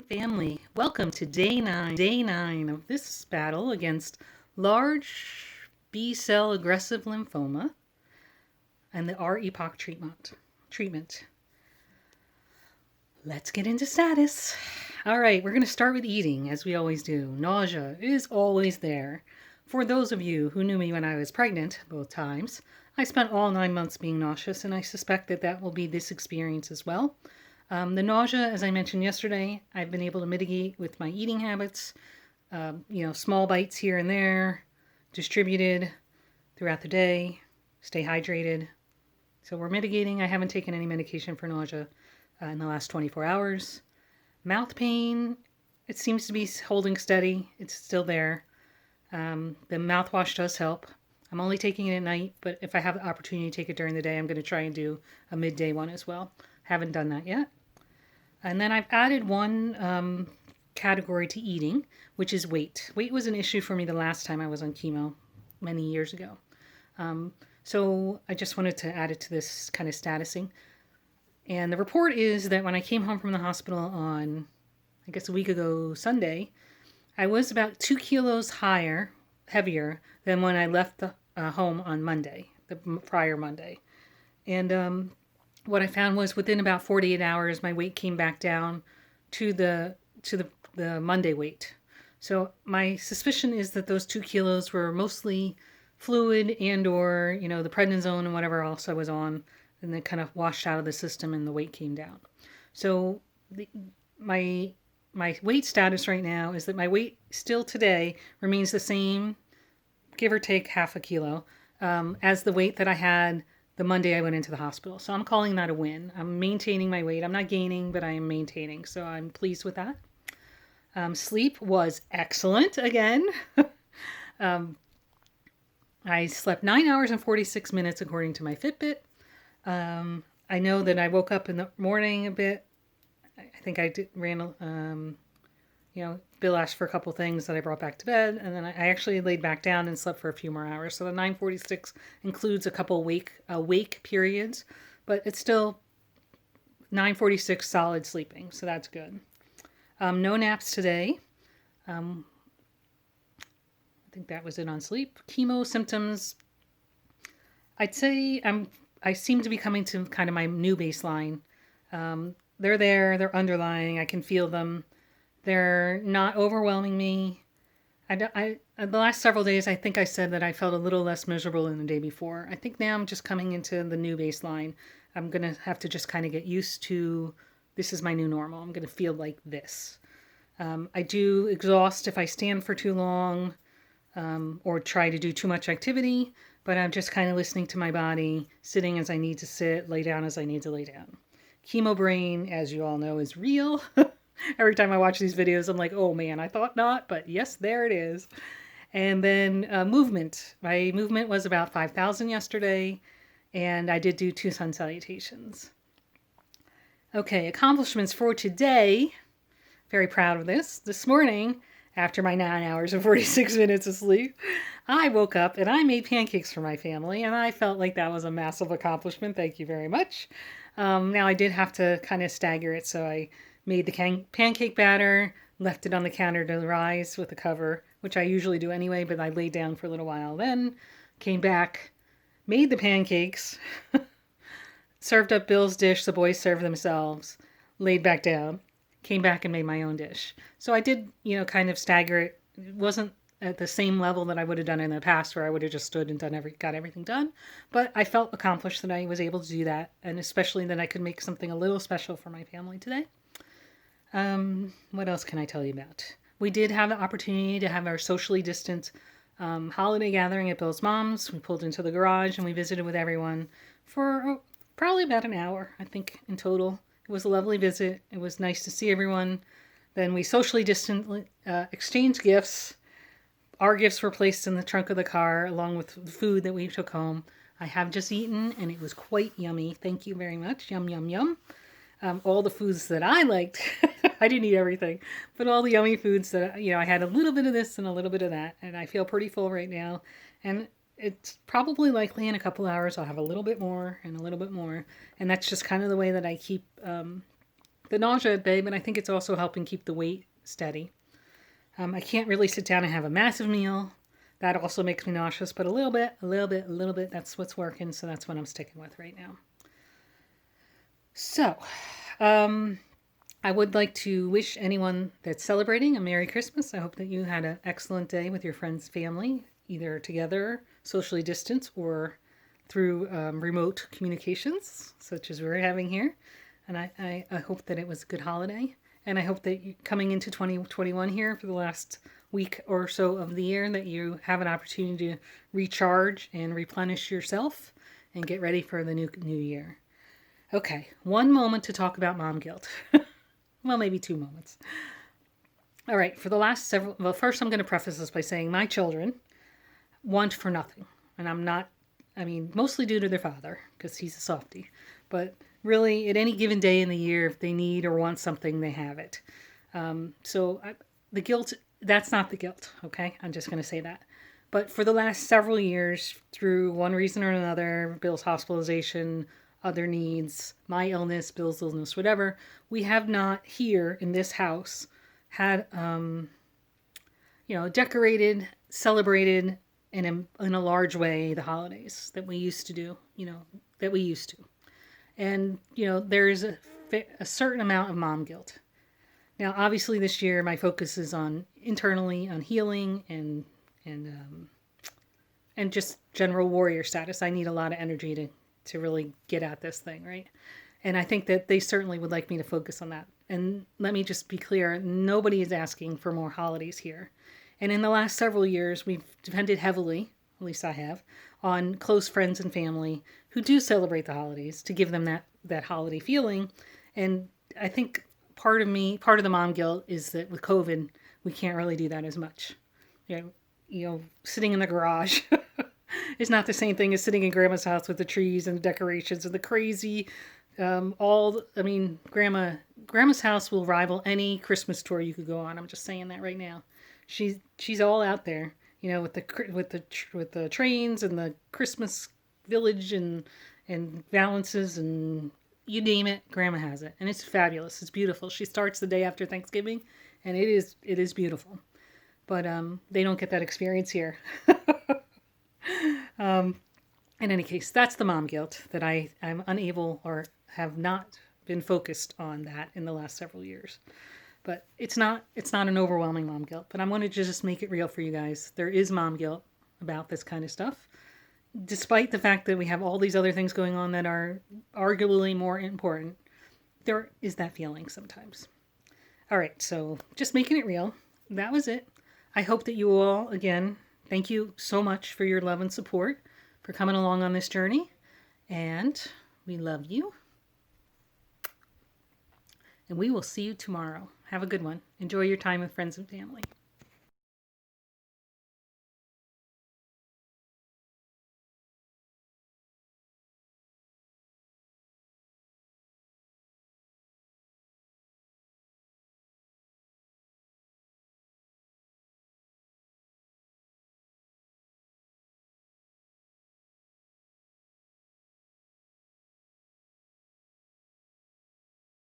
family. Welcome to day nine of this battle against large B-cell aggressive lymphoma and the R-EPOCH treatment. Let's get into status. All right, we're going to start with eating, as we always do. Nausea is always there. For those of you who knew me when I was pregnant, both times, I spent all 9 months being nauseous, and I suspect that will be this experience as well. The nausea, as I mentioned yesterday, I've been able to mitigate with my eating habits. Small bites here and there, distributed throughout the day, stay hydrated. So we're mitigating. I haven't taken any medication for nausea in the last 24 hours. Mouth pain, it seems to be holding steady. It's still there. The mouthwash does help. I'm only taking it at night, but if I have the opportunity to take it during the day, I'm going to try and do a midday one as well. Haven't done that yet. And then I've added one category to eating, which is weight. Weight was an issue for me the last time I was on chemo many years ago. So I just wanted to add it to this kind of statusing. And the report is that when I came home from the hospital on, I guess a week ago Sunday, I was about 2 kilos heavier than when I left the home on Monday, the prior Monday. And what I found was within about 48 hours, my weight came back down to the Monday weight. So my suspicion is that those 2 kilos were mostly fluid or the prednisone and whatever else I was on, and then kind of washed out of the system and the weight came down. So my weight status right now is that my weight still today remains the same, give or take half a kilo, as the weight that I had the Monday I went into the hospital. So I'm calling that a win. I'm maintaining my weight. I'm not gaining, but I am maintaining. So I'm pleased with that. Sleep was excellent again. I slept 9 hours and 46 minutes according to my Fitbit. I know that I woke up in the morning a bit. I think I ran, Bill asked for a couple things that I brought back to bed, and then I actually laid back down and slept for a few more hours. So the 9:46 includes a couple wake periods, but it's still 9:46 solid sleeping, so that's good. No naps today. I think that was it on sleep. Chemo symptoms. I'd say I seem to be coming to kind of my new baseline. They're there. They're underlying. I can feel them. They're not overwhelming me. The last several days, I think I said that I felt a little less miserable than the day before. I think now I'm just coming into the new baseline. I'm going to have to just kind of get used to, this is my new normal. I'm going to feel like this. I do exhaust if I stand for too long or try to do too much activity, but I'm just kind of listening to my body, sitting as I need to sit, lay down as I need to lay down. Chemo brain, as you all know, is real. Every time I watch these videos, I'm like, oh man, I thought not, but yes, there it is. And then movement. My movement was about 5,000 yesterday, and I did do 2 sun salutations. Okay, accomplishments for today. Very proud of this. This morning, after my 9 hours and 46 minutes of sleep, I woke up and I made pancakes for my family, and I felt like that was a massive accomplishment. Thank you very much. Now I did have to kind of stagger it, so I made the pancake batter, left it on the counter to rise with the cover, which I usually do anyway, but I laid down for a little while. Then came back, made the pancakes, served up Bill's dish, the boys served themselves, laid back down, came back and made my own dish. So I did, kind of stagger it. It wasn't at the same level that I would have done in the past where I would have just stood and got everything done. But I felt accomplished that I was able to do that, and especially that I could make something a little special for my family today. What else can I tell you about? We did have the opportunity to have our socially distant holiday gathering at Bill's mom's. We pulled into the garage and we visited with everyone for probably about an hour, I think, in total. It was a lovely visit. It was nice to see everyone. Then we socially distantly exchanged gifts. Our gifts were placed in the trunk of the car along with the food that we took home. I have just eaten and it was quite yummy. Thank you very much. Yum, yum, yum. All the foods that I liked. I didn't eat everything, but all the yummy foods that, I had a little bit of this and a little bit of that, and I feel pretty full right now. And it's probably likely in a couple hours I'll have a little bit more and a little bit more. And that's just kind of the way that I keep the nausea at bay, but I think it's also helping keep the weight steady. I can't really sit down and have a massive meal. That also makes me nauseous, but a little bit, that's what's working, so that's what I'm sticking with right now. So, I would like to wish anyone that's celebrating a Merry Christmas. I hope that you had an excellent day with your friends, family, either together, socially distanced, or through remote communications, such as we're having here. And I hope that it was a good holiday. And I hope that coming into 2021 here for the last week or so of the year, that you have an opportunity to recharge and replenish yourself and get ready for the new year. Okay, one moment to talk about mom guilt. Well, maybe 2 moments. All right, for the last several, well, first I'm going to preface this by saying my children want for nothing. And I'm not, mostly due to their father, because he's a softie. But really, at any given day in the year, if they need or want something, they have it. The guilt, that's not the guilt, okay? I'm just going to say that. But for the last several years, through one reason or another, Bill's hospitalization, other needs, my illness, Bill's illness, whatever, we have not here in this house had, decorated, celebrated in a large way the holidays that we used to do, And, there's a certain amount of mom guilt. Now, obviously this year my focus is on internally, on healing and just general warrior status. I need a lot of energy to really get at this thing, right? And I think that they certainly would like me to focus on that. And let me just be clear, nobody is asking for more holidays here. And in the last several years, we've depended heavily, at least I have, on close friends and family who do celebrate the holidays to give them that holiday feeling. And I think part of the mom guilt is that with COVID, we can't really do that as much. Sitting in the garage is not the same thing as sitting in grandma's house with the trees and the decorations and the crazy, grandma's house will rival any Christmas tour you could go on. I'm just saying that right now. She's all out there, with the trains and the Christmas village and valances and you name it, grandma has it. And it's fabulous. It's beautiful. She starts the day after Thanksgiving and it is beautiful. But they don't get that experience here. In any case, that's the mom guilt, that I'm unable or have not been focused on that in the last several years. But it's not an overwhelming mom guilt, but I wanted to just make it real for you guys. There is mom guilt about this kind of stuff, despite the fact that we have all these other things going on that are arguably more important. There is that feeling sometimes. All right, so just making it real. That was it. I hope that you all, again, thank you so much for your love and support, for coming along on this journey. And we love you. And we will see you tomorrow. Have a good one. Enjoy your time with friends and family.